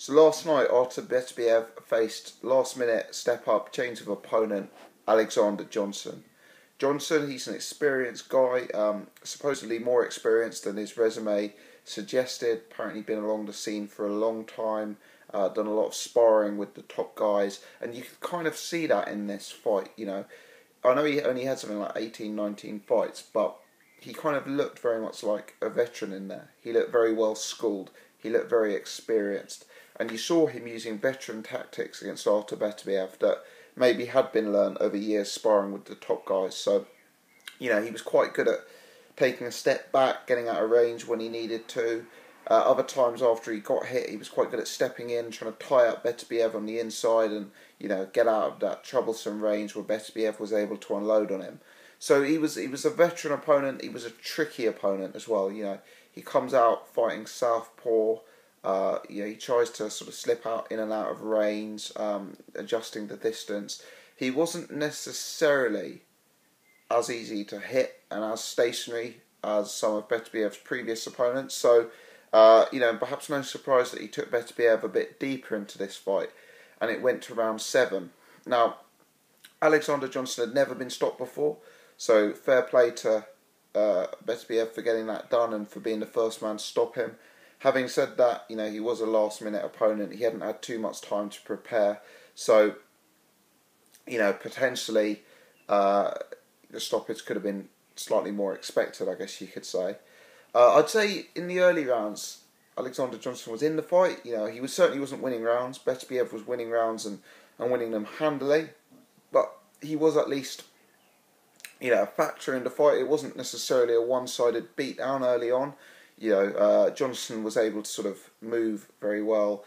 So last night, Artur Beterbiev faced last-minute step-up change of opponent Alexander Johnson. Johnson, he's an experienced guy, supposedly more experienced than his resume suggested. Apparently been along the scene for a long time, done a lot of sparring with the top guys, and you can kind of see that in this fight. I know he only had something like 18, 19 fights, but he kind of looked very much like a veteran in there. He looked very well schooled. He looked very experienced. And you saw him using veteran tactics against Artur Beterbiev that maybe had been learned over years sparring with the top guys. So, he was quite good at taking a step back, getting out of range when he needed to. Other times after he got hit, he was quite good at stepping in, trying to tie up Beterbiev on the inside and, get out of that troublesome range where Beterbiev was able to unload on him. So he was a veteran opponent. He was a tricky opponent as well. He comes out fighting southpaw. He tries to sort of slip out in and out of range, adjusting the distance. He wasn't necessarily as easy to hit and as stationary as some of Beterbiev's previous opponents. So, perhaps no surprise that he took Beterbiev a bit deeper into this fight, and it went to round 7. Now, Alexander Johnson had never been stopped before, so fair play to Beterbiev for getting that done and for being the first man to stop him. Having said that, he was a last-minute opponent. He hadn't had too much time to prepare. So, potentially the stoppage could have been slightly more expected, I guess you could say. I'd say in the early rounds, Alexander Johnson was in the fight. He certainly wasn't winning rounds. Beterbiev was winning rounds and winning them handily. But he was at least, a factor in the fight. It wasn't necessarily a one-sided beatdown early on. Johnson was able to sort of move very well.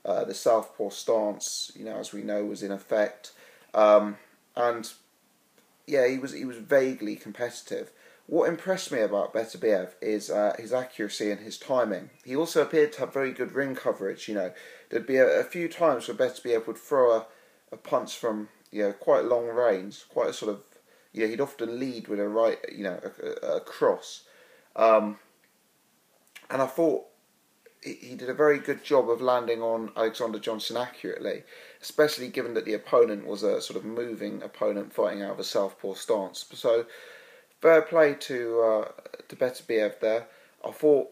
The southpaw stance, as we know, was in effect. He was vaguely competitive. What impressed me about Beterbiev is his accuracy and his timing. He also appeared to have very good ring coverage. There'd be a few times where Beterbiev would throw a punch from quite long range, quite a sort of he'd often lead with a right, a cross. And I thought he did a very good job of landing on Alexander Johnson accurately, especially given that the opponent was a sort of moving opponent fighting out of a southpaw stance. So, fair play to Beterbiev there. I thought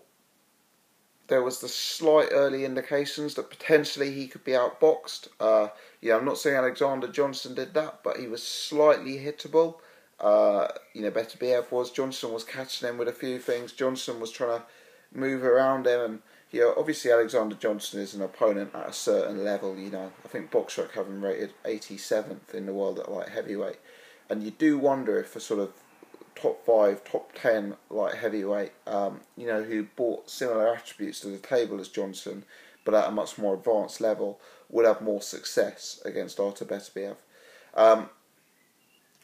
there was the slight early indications that potentially he could be outboxed. I'm not saying Alexander Johnson did that, but he was slightly hittable. Beterbiev was. Johnson was catching him with a few things. Johnson was trying to move around him, and obviously Alexander Johnson is an opponent at a certain level. I think BoxRec have him rated 87th in the world at light heavyweight, and you do wonder if a sort of top 5, top 10 light heavyweight, who brought similar attributes to the table as Johnson, but at a much more advanced level, would have more success against Artur Beterbiev.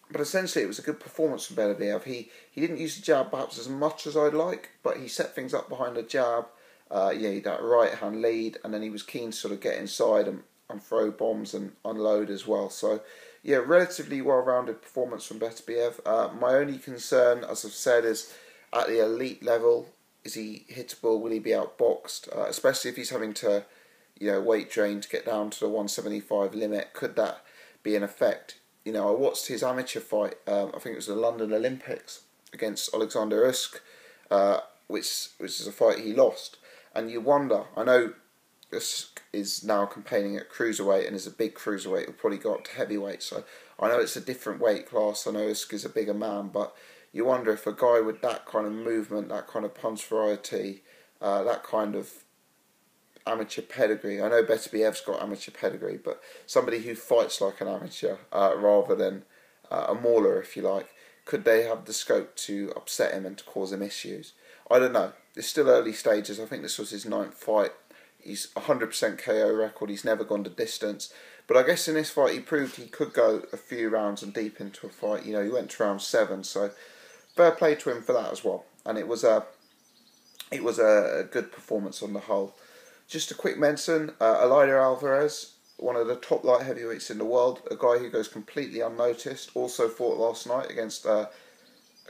But essentially, it was a good performance from Beterbiev. He didn't use the jab perhaps as much as I'd like, but he set things up behind the jab. That right hand lead, and then he was keen to sort of get inside and throw bombs and unload as well. So, relatively well-rounded performance from Beterbiev. My only concern, as I've said, is at the elite level, is he hittable? Will he be outboxed? Especially if he's having to, weight drain to get down to the 175 limit. Could that be an effect? I watched his amateur fight, I think it was the London Olympics, against Alexander Usyk, which is a fight he lost. And you wonder, I know Usyk is now campaigning at cruiserweight and is a big cruiserweight, he'll probably go up to heavyweight, so I know it's a different weight class, I know Usyk is a bigger man, but you wonder if a guy with that kind of movement, that kind of punch variety, that kind of amateur pedigree. I know Beterbiev's got amateur pedigree, but somebody who fights like an amateur rather than a mauler, if you like, could they have the scope to upset him and to cause him issues? I don't know. It's still early stages. I think this was his 9th fight. He's 100% KO record. He's never gone to distance. But I guess in this fight he proved he could go a few rounds and deep into a fight. He went to round 7, so fair play to him for that as well. And it was a good performance on the whole. Just a quick mention, Eleider Alvarez, one of the top light heavyweights in the world, a guy who goes completely unnoticed, also fought last night against a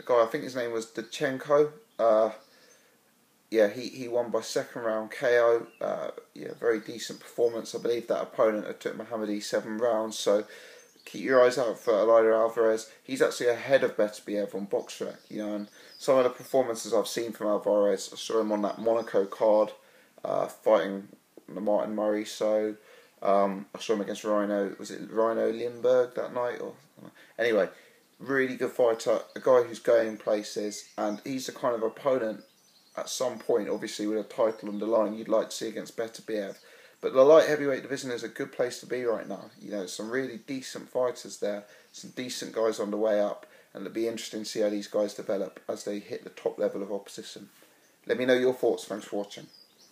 guy, I think his name was Dachenko. yeah, he won by second round KO. Yeah, very decent performance. I believe that opponent had took Muhammadi 7 rounds. So keep your eyes out for Eleider Alvarez. He's actually ahead of Beterbiev on BoxRec, and some of the performances I've seen from Alvarez, I saw him on that Monaco card, fighting Martin Murray. So I saw him against Rhino. Was it Rhino Limburg that night? Or anyway, really good fighter, a guy who's going places, and he's the kind of opponent at some point, obviously with a title on the line, you'd like to see against Beterbiev. But the light heavyweight division is a good place to be right now. Some really decent fighters there, some decent guys on the way up, and it'll be interesting to see how these guys develop as they hit the top level of opposition. Let me know your thoughts. Thanks for watching.